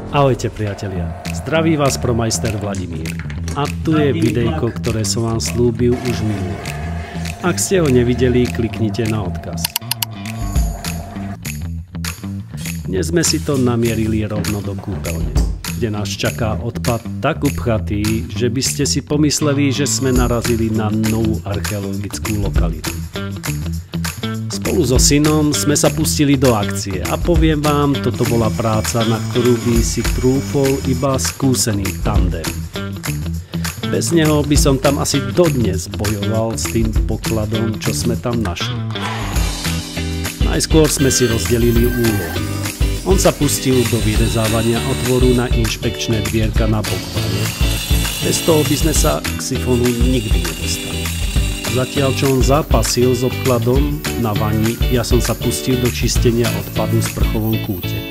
Ahojte priatelia, zdraví vás ProMeister Vladimír. A tu je videjko, ktoré som vám slúbil už minulé. Ak ste ho nevideli, kliknite na odkaz. Dnes sme si to namierili rovno do kúpeľne, kde nás čaká odpad tak upchatý, že by ste si pomysleli, že sme narazili na novú archeologickú lokalitu. Spolu so synom sme sa pustili do akcie a poviem vám, toto bola práca, na ktorú by si trúfol iba skúsený tandem. Bez neho by som tam asi dodnes bojoval s tým pokladom, čo sme tam našli. Najskôr sme si rozdelili úlohy. On sa pustil do vyrezávania otvoru na inšpekčné dvierka na bokvane. Bez toho by sme sa k sifonu nikdy nedostali. Zatiaľ čo on zápasil s obkladom na vani, ja som sa pustil do čistenia odpadu v sprchovom kúte.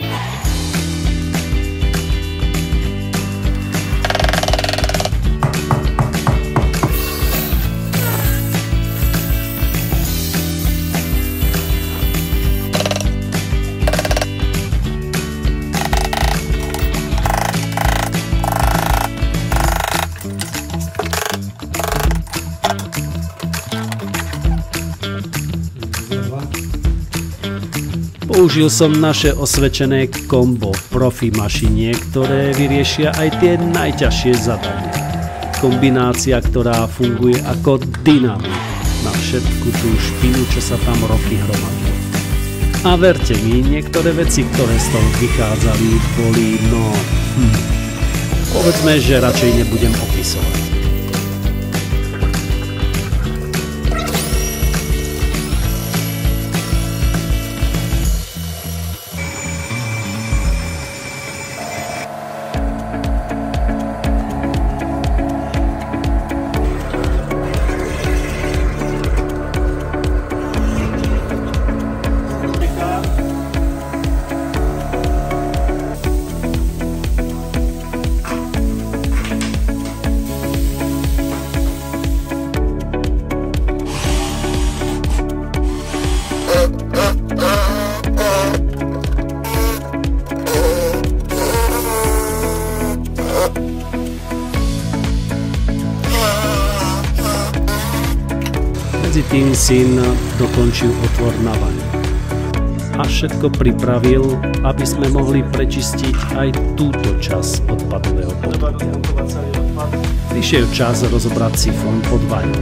Použil som naše osvedčené kombo profi mašiniek, ktoré vyriešia aj tie najťažšie zadania. Kombinácia, ktorá funguje ako dynamit na všetku tú špinu, čo sa tam roky hromadí. A verte mi, niektoré veci, ktoré z toho vychádzali, boli povedzme, že radšej nebudem opisovať. Medzi tým syn dokončil otvor na vaňu a všetko pripravil, aby sme mohli prečistiť aj túto časť odpadového pokoja. Prišiel čas rozobrať sifón pod vaňou.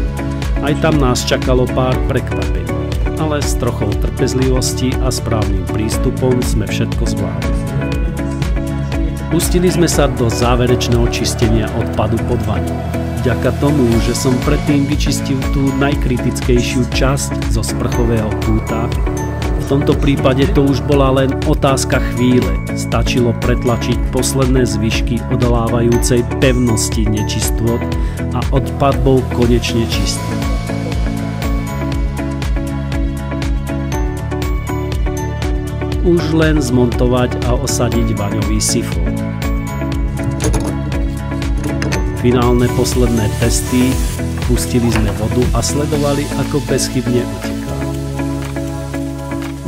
Aj tam nás čakalo pár prekvapení, ale s trochou trpezlivosti a správnym prístupom sme všetko zvládli. Pustili sme sa do záverečného čistenia odpadu pod vaňou. Vďaka tomu, že som predtým vyčistil tú najkritickejšiu časť zo sprchového kúta, v tomto prípade to už bola len otázka chvíle. Stačilo pretlačiť posledné zvyšky odolávajúcej pevnosti nečistôt a odpad bol konečne čistý. Už len zmontovať a osadiť vaňový sifón. Finálne posledné testy, pustili sme vodu a sledovali, ako bezchybne uteká.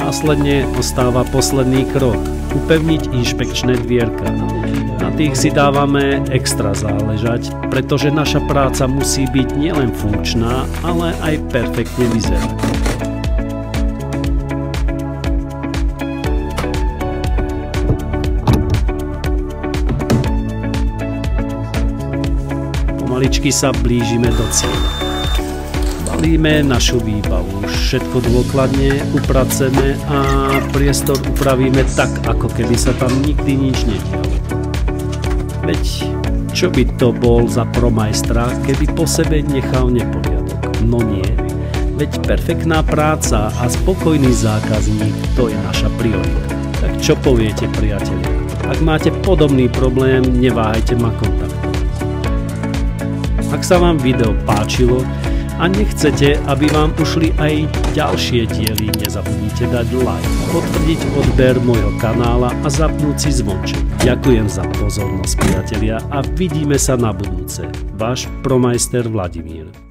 Následne ostáva posledný krok, upevniť inšpekčné dvierka. Na tých si dávame extra záležať, pretože naša práca musí byť nielen funkčná, ale aj perfektne vyzerať. Maličky sa blížime do cieľa. Balíme našu výbavu, všetko dôkladne upraceme a priestor upravíme tak, ako keby sa tam nikdy nič nedialo. Veď čo by to bol za ProMeistera, keby po sebe nechal neporiadok? No nie, veď perfektná práca a spokojný zákazník, to je naša priorita. Tak čo poviete, priatelia? Ak máte podobný problém, neváhajte ma kontaktovať. Ak sa vám video páčilo a nechcete, aby vám ušli aj ďalšie diely, nezabudnite dať like, potvrdiť odber môjho kanála a zapnúť si zvonček. Ďakujem za pozornosť, priatelia, a vidíme sa na budúce. Váš ProMeister Vladimír.